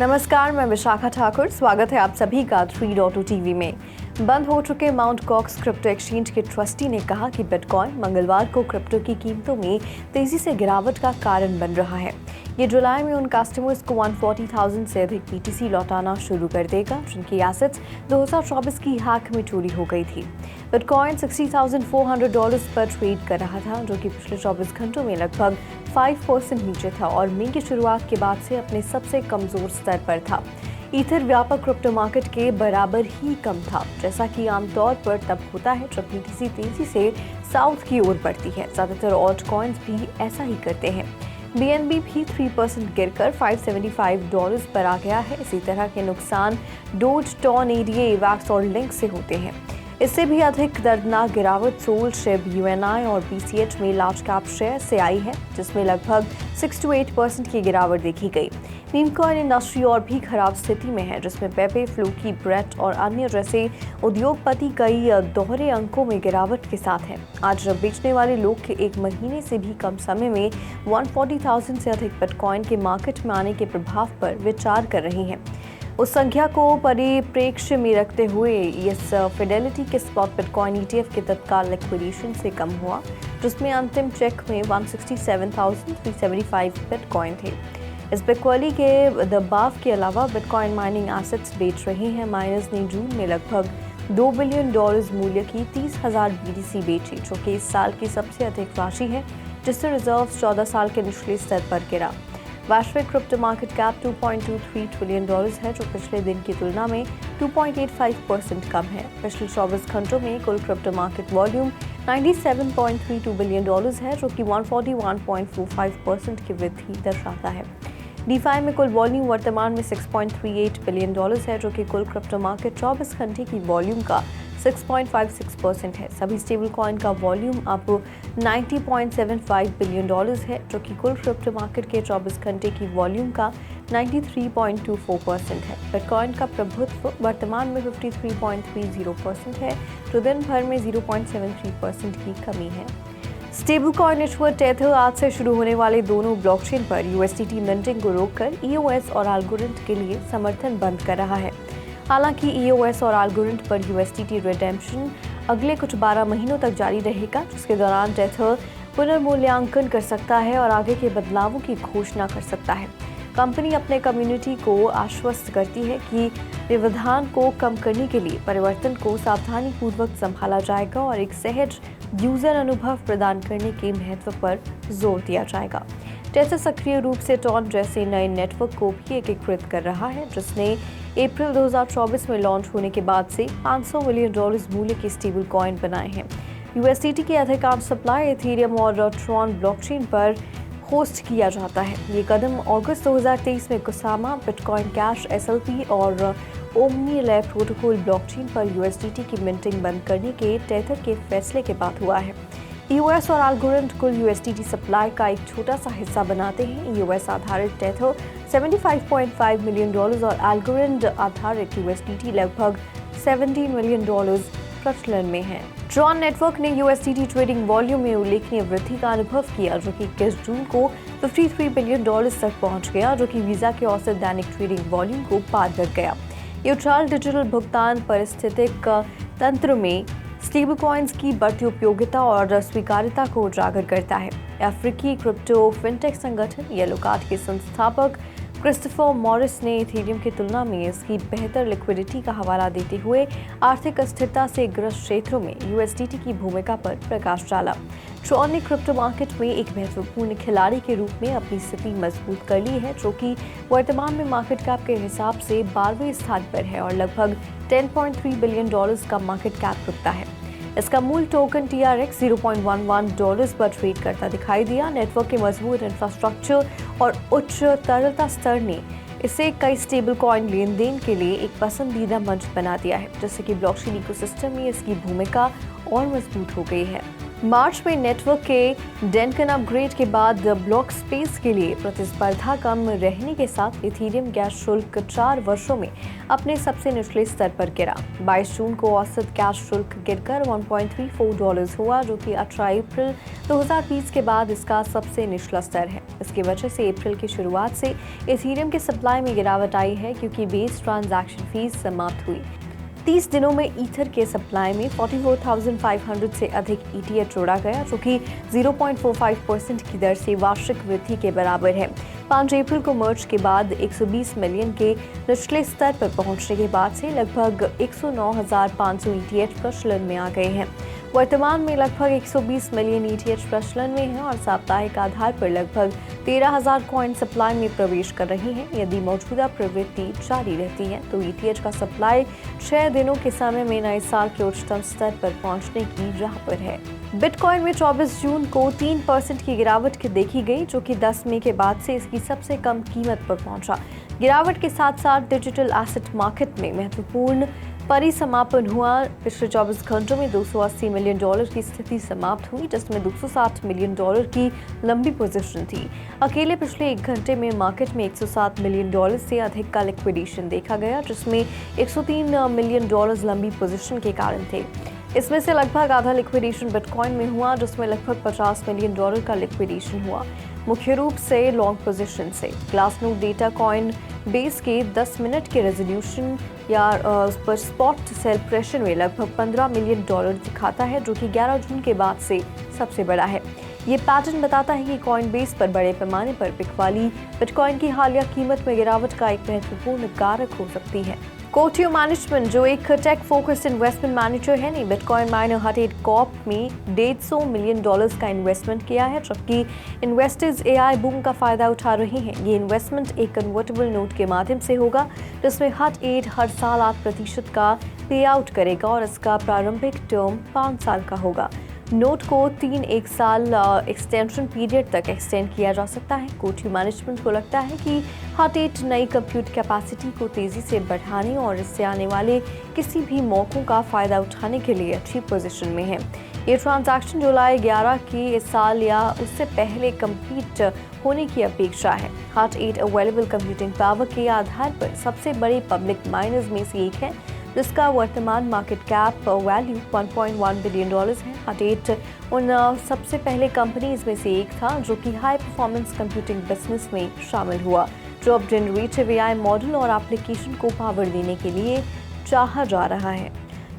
नमस्कार, मैं विशाखा ठाकुर। स्वागत है आप सभी का 3.2 टीवी में। बंद हो चुके माउंट गॉक्स क्रिप्टो एक्सचेंज के ट्रस्टी ने कहा कि बिटकॉइन मंगलवार को क्रिप्टो की कीमतों में तेजी से गिरावट का कारण बन रहा है। ये जुलाई में उन कस्टमर्स को 140,000 से अधिक BTC लौटाना शुरू कर देगा जिनकी एसेट्स 2024 की हैक में चोरी हो गई थी। बिटकॉइन $60,400 पर ट्रेड कर रहा था, जो कि पिछले 24 घंटों में लगभग 5% नीचे था और मई की शुरुआत के बाद से अपने सबसे कमजोर स्तर पर था। ईथर व्यापक क्रिप्टो मार्केट के बराबर ही कम था, जैसा कि आमतौर पर तब होता है जब BTC तेजी से साउथ की ओर बढ़ती है। ज्यादातर ऑल्ट कॉइन्स भी ऐसा ही करते हैं। BNB भी 3% गिरकर $575 पर आ गया है। इसी तरह के नुकसान डोज, टॉन, ADA, वैक्स और लिंक से होते हैं। इससे भी अधिक दर्दनाक गिरावट सोल, शिब, UNI और BCH में लार्ज कैप शेयर से आई है, जिसमें लगभग 6 to 8% की गिरावट देखी गई। मीम कॉइन इंडस्ट्री और भी खराब स्थिति में है, जिसमें पेपे, फ्लूकी, ब्रेट और अन्य जैसे उद्योगपति कई दोहरे अंकों में गिरावट के साथ हैं। आज बेचने वाले लोग के एक महीने से भी कम समय में 140,000 से अधिक बिटकॉइन के मार्केट में आने के प्रभाव पर विचार कर रही हैं। उस संख्या को परिप्रेक्ष्य में रखते हुए इस फिडेलिटी के स्पॉट बिटकॉइन ETF के तत्काल लिक्विडेशन से कम हुआ, जिसमें अंतिम चेक में 167,375 बिटकॉइन थे। इस बिक्वाली के दबाव के अलावा बिटकॉइन माइनिंग एसेट्स बेच रहे हैं। माइनर्स ने जून में लगभग $2 बिलियन मूल्य की 30,000 BTC बेची, जो कि इस साल की सबसे अधिक राशि है, जिससे रिजर्व्स 14 साल के निचले स्तर पर गिरा। वैश्विक क्रिप्टो मार्केट कैप $2.23 ट्रिलियन है, जो पिछले दिन की तुलना में 2.85% कम है। पिछले 24 घंटों में कुल क्रिप्टो मार्केट वॉल्यूम $97.32 बिलियन है, जो कि 141.45% की वृद्धि दर्शाता है। DeFi में कुल वॉल्यूम वर्तमान में $6.38 बिलियन है, जो कि कुल क्रिप्टो मार्केट 24 घंटे की वॉल्यूम का 6.56% है। सभी स्टेबल कॉइन का वॉल्यूम अब $90.75 बिलियन है, जो कि कुल क्रिप्टो मार्केट के 24 घंटे की वॉल्यूम का 93.24% है। बिटकॉइन का प्रभुत्व वर्तमान में 53.30% है, जो दिन भर में 0.73% की कमी है। स्टेबल कॉइन नेटवर्क टेथर आज से शुरू होने वाले दोनों ब्लॉकचेन पर USDT मिंटिंग को रोककर EOS और अल्गोरिथम के लिए समर्थन बंद कर रहा है। हालांकि EOS और अल्गोरिथम पर USDT रिडेम्पशन अगले कुछ 12 महीनों तक जारी रहेगा, जिसके दौरान टेथर पुनर्मूल्यांकन कर सकता है और आगे के बदलावों की घोषणा कर सकता है। कंपनी अपने कम्युनिटी को आश्वस्त करती है कि व्यवधान को कम करने के लिए परिवर्तन को सावधानीपूर्वक संभाला जाएगा और एक सहज यूजर अनुभव प्रदान करने के महत्व पर जोर दिया जाएगा। टेथर सक्रिय रूप से टॉन जैसे नए नेटवर्क को भी एकीकृत कर रहा है, जिसने अप्रैल 2024 में लॉन्च होने के बाद से $500 मिलियन मूल्य के स्टेबल कॉइन बनाए हैं। USDT के अधिकांश सप्लाई एथेरियम और ट्रॉन ब्लॉकचेन पर होस्ट किया जाता है। ये कदम अगस्त 2023 में कुसामा, बिटकॉइन कैश, SLP और ओमनी लैब प्रोटोकॉल ब्लॉकचेन पर USDT की मिंटिंग बंद करने के टेथर के फैसले के बाद हुआ है। EOS और अल्गोरिथम कुल USDT सप्लाई का एक छोटा सा हिस्सा बनाते हैं। EOS आधारित टेथर $75.5 मिलियन और अल्गोरिथम आधारित USDT लगभग $17 मिलियन प्रचलन में है। ट्रॉन नेटवर्क ने USDT ट्रेडिंग वॉल्यूम में उल्लेखनीय वृद्धि का अनुभव किया, जो कि 21 जून को $53 बिलियन तक पहुंच गया, जो कि वीजा के औसत दैनिक ट्रेडिंग वॉल्यूम को पार कर गया। ये उछाल डिजिटल भुगतान पारिस्थितिक तंत्र में स्टेबल कॉइन्स की बढ़ती उपयोगिता और स्वीकार्यता को उजागर करता है। अफ्रीकी क्रिप्टो फिनटेक संगठन येलो कार्ड के संस्थापक क्रिस्टोफर मॉरिस ने इथेरियम की तुलना में इसकी बेहतर लिक्विडिटी का हवाला देते हुए आर्थिक अस्थिरता से ग्रस्त क्षेत्रों में USDT की भूमिका पर प्रकाश डाला। ट्रॉन ने क्रिप्टो मार्केट में एक महत्वपूर्ण खिलाड़ी के रूप में अपनी स्थिति मजबूत कर ली है, जो कि वर्तमान में मार्केट कैप के हिसाब से 12वें स्थान पर है और लगभग $10.3 बिलियन का मार्केट कैप रखता है। इसका मूल टोकन TRX $0.11 पर ट्रेड करता दिखाई दिया। नेटवर्क के मजबूत इंफ्रास्ट्रक्चर और उच्च तरलता स्तर ने इसे कई स्टेबल कॉइन लेन देन के लिए एक पसंदीदा मंच बना दिया है, जिससे कि ब्लॉकचेन इकोसिस्टम में इसकी भूमिका और मजबूत हो गई है। मार्च में नेटवर्क के डेनकन अपग्रेड के बाद ब्लॉक स्पेस के लिए प्रतिस्पर्धा कम रहने के साथ इथीरियम गैस शुल्क 4 वर्षों में अपने सबसे निचले स्तर पर गिरा। 22 जून को औसत गैस शुल्क गिरकर $1.34 हुआ, जो कि 18 अप्रैल 2020 के बाद इसका सबसे निचला स्तर है। इसकी वजह से अप्रैल की शुरुआत से इथीरियम की सप्लाई में गिरावट आई है, क्योंकि बेस ट्रांजैक्शन फीस समाप्त हुई। 30 दिनों में ईथर के सप्लाई में 44,500 से अधिक ETH जोड़ा गया, जो कि 0.45% की दर से वार्षिक वृद्धि के बराबर है। 5 अप्रैल को मर्ज के बाद 120 मिलियन के निचले स्तर पर पहुंचने के बाद से लगभग 109,500 ETH प्रचलन में आ गए हैं। वर्तमान में लगभग 120 मिलियन ETH प्रचलन में है और साप्ताहिक आधार पर लगभग 13,000 कॉइन सप्लाई में प्रवेश कर रही हैं। यदि मौजूदा प्रवृत्ति जारी रहती है तो ETH का सप्लाई 6 दिनों के समय में नए साल के उच्चतम स्तर पर पहुंचने की राह पर है। बिटकॉइन में 24 जून को 3% की गिरावट देखी गई, जो कि 10 मई के बाद से इसकी सबसे कम कीमत पर पहुंचा। गिरावट के साथ साथ डिजिटल एसेट मार्केट में महत्वपूर्ण परिसमापन हुआ। पिछले 24 घंटों में $280 मिलियन की स्थिति समाप्त हुई, जिसमें $260 मिलियन की लंबी पोजीशन थी। अकेले पिछले 1 घंटे में मार्केट में $107 मिलियन से अधिक का लिक्विडेशन देखा गया, जिसमें $103 मिलियन लंबी पोजीशन के कारण थे। इसमें से लगभग आधा लिक्विडेशन बिटकॉइन में हुआ, जिसमें लगभग $50 मिलियन का लिक्विडेशन हुआ, मुख्य रूप से लॉन्ग पोजीशन से। ग्लासनोड डेटा कॉइन बेस के 10 मिनट के रेजोल्यूशन या उस पर स्पॉट सेल प्रेशर में लगभग $15 मिलियन दिखाता है, जो कि 11 जून के बाद से सबसे बड़ा है। ये पैटर्न बताता है कि कॉइन बेस पर बड़े पैमाने पर पिक वाली बिटकॉइन की हालिया कीमत में गिरावट का एक महत्वपूर्ण कारक हो सकती है। कोटियो मैनेजमेंट, जो एक टेक फोकस्ड इन्वेस्टमेंट मैनेजर है, ने बिटकॉइन माइनर हट 8 कॉर्प में $150 मिलियन का इन्वेस्टमेंट किया है, जबकि इन्वेस्टर्स AI बूम का फायदा उठा रहे हैं। ये इन्वेस्टमेंट एक कन्वर्टेबल नोट के माध्यम से होगा, जिसमें हट 8 हर साल 8% का पे आउट करेगा और इसका प्रारंभिक टर्म 5 साल का होगा। नोट को 1 साल एक्सटेंशन पीरियड तक एक्सटेंड किया जा सकता है। कोटियो मैनेजमेंट को लगता है कि हट 8 नई कंप्यूट कैपेसिटी को तेजी से बढ़ाने और इससे आने वाले किसी भी मौकों का फायदा उठाने के लिए अच्छी पोजीशन में है। ये ट्रांजैक्शन जुलाई 11 के इस साल या उससे पहले कंप्लीट होने की अपेक्षा है। हट 8 अवेलेबल कंप्यूटिंग पावर के आधार पर सबसे बड़े पब्लिक माइनर्स में से एक है, जिसका वर्तमान मार्केट कैप वैल्यू $1.1 बिलियन है। हट 8 उन सबसे पहले कंपनीज में से एक था जो कि हाई परफॉर्मेंस कंप्यूटिंग बिजनेस में शामिल हुआ, जो अब जनरेटिव AI मॉडल और एप्लीकेशन को पावर देने के लिए चाहा जा रहा है।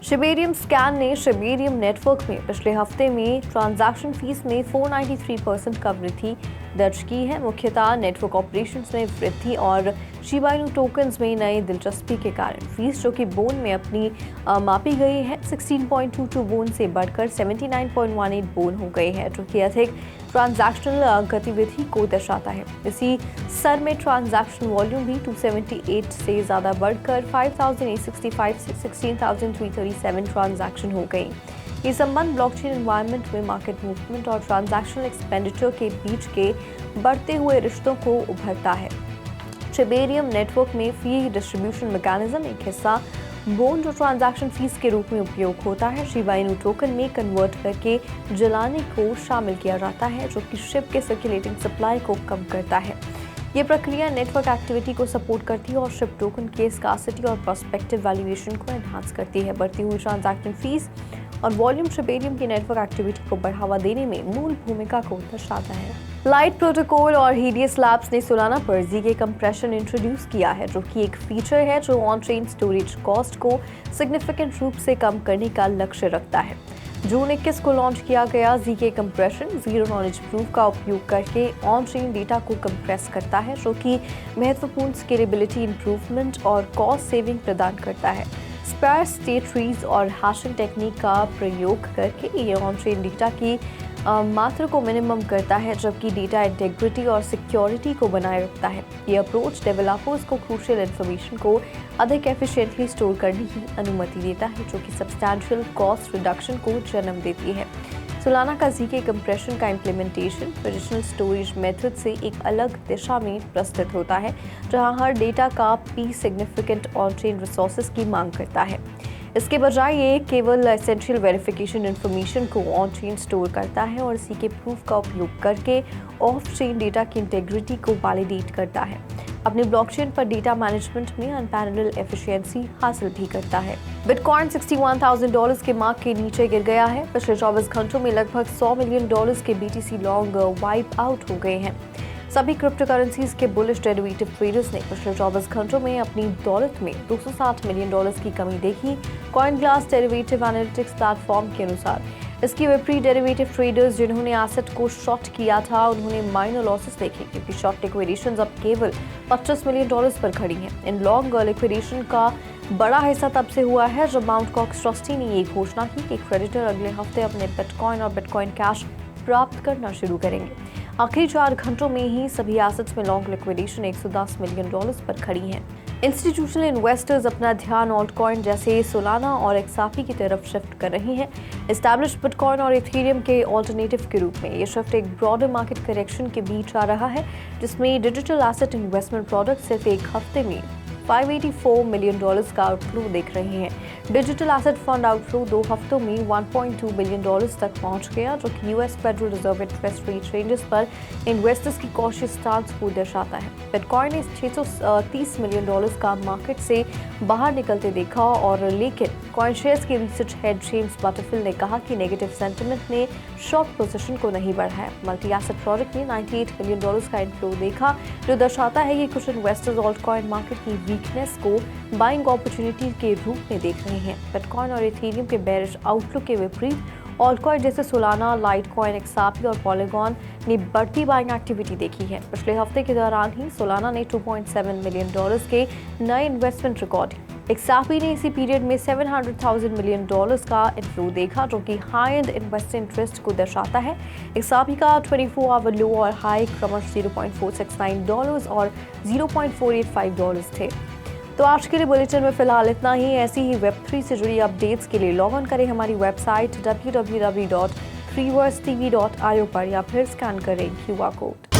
शिबेरियम स्कैन ने शिबेरियम नेटवर्क में पिछले हफ्ते में ट्रांजैक्शन फीस में 493% का वृद्धि दर्ज की है, मुख्यतः नेटवर्क ऑपरेशंस में वृद्धि और शिबा इनू टोकन्स में नए दिलचस्पी के कारण। फीस, जो कि बोन में अपनी मापी गई है, 16.22 बोन से बढ़कर 79.18 बोन हो गई है, जो कि अधिक ट्रांजैक्शनल गतिविधि को दर्शाता है। इसी स्तर में ट्रांजैक्शन वॉल्यूम भी 278 से ज़्यादा बढ़कर 5,865 से 16,337 ट्रांजैक्शन हो गई। ये संबंध ब्लॉकचेन एनवायरनमेंट में मार्केट मूवमेंट और ट्रांजैक्शनल एक्सपेंडिचर के बीच के बढ़ते हुए रिश्तों को उभरता है। शिबेरियम नेटवर्क में फी डिस्ट्रीब्यूशन मैकेनिज्म एक हिस्सा बोन, जो ट्रांजैक्शन फीस के रूप में उपयोग होता है, शिबा इनू टोकन में कन्वर्ट करके जलाने को शामिल किया जाता है, जो कि शिप के सर्कुलेटिंग सप्लाई को कम करता है। ये प्रक्रिया नेटवर्क एक्टिविटी को सपोर्ट करती है और शिप टोकन के स्कार्सिटी और प्रोस्पेक्टिव वैल्यूएशन को एनहांस करती है। बढ़ती हुई ट्रांजैक्शन फीस और वॉल्यूम शिबेरियम की नेटवर्क एक्टिविटी को बढ़ावा देने में मूल भूमिका को दर्शाता है। लाइट प्रोटोकॉल और हीडियस लैब्स ने सोलाना पर ZK कंप्रेशन इंट्रोड्यूस किया है, जो कि एक फीचर है जो ऑन चेन स्टोरेज कॉस्ट को सिग्निफिकेंट रूप से कम करने का लक्ष्य रखता है। जून 21 को लॉन्च किया गया ZK compression zero knowledge proof का उपयोग करके ऑन चेन डेटा को कंप्रेस करता है, जो कि महत्वपूर्ण स्केलेबिलिटी इंप्रूवमेंट और कॉस्ट सेविंग प्रदान करता है। स्पेयर स्टेट ट्रीज और हैशिंग टेक्निक का प्रयोग करके ये ऑन चेन डेटा की मात्रा को मिनिमम करता है, जबकि डेटा इंटेग्रिटी और सिक्योरिटी को बनाए रखता है। ये अप्रोच डेवलपर्स को क्रूशियल इन्फॉर्मेशन को अधिक एफिशिएंटली स्टोर करने की अनुमति देता है, जो कि सब्सटैंशियल कॉस्ट रिडक्शन को जन्म देती है। सोलाना का ZK कंप्रेशन का इम्प्लीमेंटेशन ट्रेडिशनल स्टोरेज मेथड से एक अलग दिशा में प्रस्तुत होता है, जहां हर डेटा का P significant on chain resources की मांग करता है। इसके बजाय ये केवल एसेंशियल वेरिफिकेशन इन्फॉर्मेशन को ऑन चेन स्टोर करता है और इसी के प्रूफ का उपयोग करके ऑफ चेन डेटा की इंटेग्रिटी को वैलिडेट करता है। अपने ब्लॉकचेन पर डेटा मैनेजमेंट में अनपैरेलल्ड एफिशिएंसी हासिल भी करता है। बिटकॉइन $61,000 के मार्क के नीचे गिर गया है। पिछले 24 घंटों में लगभग $100 मिलियन के BTC लॉन्ग वाइप आउट हो गए हैं। सभी क्रिप्टो करेंसीज के बुलिश डेरिवेटिव ट्रेडर्स ने पिछले 24 घंटों में अपनी दौलत में $260 मिलियन की कमी देखी। कॉइनग्लास डेरिवेटिव एनालिटिक्स प्लेटफॉर्म के अनुसार इसकी विपरीत डेरिवेटिव ट्रेडर्स जिन्होंने एसेट को शॉर्ट किया था उन्होंने माइनर लॉसेस देखे, क्योंकि शॉर्ट लिक्विडेशंस अब केवल $25 मिलियन पर खड़ी हैं। इन लॉन्ग लिक्विडेशन का बड़ा हिस्सा तब से हुआ है जब माउंट कॉक्स ट्रस्टी ने ये घोषणा की कि क्रेडिटर अगले हफ्ते अपने बिटकॉइन और बिटकॉइन कैश प्राप्त करना शुरू करेंगे। आखिरी 4 घंटों में ही सभी एसेट्स में लॉन्ग लिक्विडेशन $110 मिलियन पर खड़ी हैं। इंस्टीट्यूशनल इन्वेस्टर्स अपना ध्यान ऑल्टकॉइन जैसे सोलाना और एक्सापी की तरफ शिफ्ट कर रहे हैं। एस्टैब्लिश्ड बिटकॉइन और इथेरियम के ऑल्टरनेटिव के रूप में ये शिफ्ट एक ब्रॉडर मार्केट करेक्शन के बीच आ रहा है, जिसमें डिजिटल एसेट इन्वेस्टमेंट प्रोडक्ट सिर्फ एक हफ्ते में $584 मिलियन का आउटफ्लो देख रहे हैं। डिजिटल एसेट फंड आउटफ्लो 2 हफ्तों में $1.2 बिलियन तक पहुंच गया, जो कि US federal reserve interest rate ranges पर इन्वेस्टर्स की कॉशियस स्टांस को दर्शाता है। बिटकॉइन ने $630 मिलियन का मार्केट से बाहर निकलते देखा, और लेकिन कॉइन शेयर्स के रिसर्च हेड जेम्स बटरफिल्ड ने कहा कि नेगेटिव सेंटिमेंट ने शॉर्ट पोजीशन को नहीं बढ़ाया। मल्टी एसेट प्रोडक्ट ने $98 मिलियन का इनफ्लो देखा, जो दर्शाता है कि कुछ इन्वेस्टर्स ऑल्टकॉइन मार्केट की वीकनेस को बाइंग अपॉर्चुनिटी के रूप में देख रहे हैं। बिटकॉइन और इथेरियम के बेरिश आउटलुक के विपरीत ऑल्टकॉइन जैसे सोलाना, लाइटकॉइन, एक्सापी और पॉलीगॉन ने बढ़ती बाइंग एक्टिविटी देखी है। पिछले हफ्ते के दौरान ही सोलाना ने $2.7 मिलियन के नए इन्वेस्टमेंट रिकॉर्ड। एक्सापी ने इसी पीरियड में $700,000 मिलियन का इनफ्लो देखा, जो कि हाई एंड इन्वेस्टर इंटरेस्ट को दर्शाता है। एक्सापी का 24 आवर लो और हाई क्रमश $0.469 और $0.485 थे। तो आज के लिए बुलेटिन में फिलहाल इतना ही। ऐसी ही Web3 से जुड़ी अपडेट्स के लिए लॉग ऑन करें हमारी वेबसाइट www.3versetv.io पर या फिर स्कैन करें QR कोड।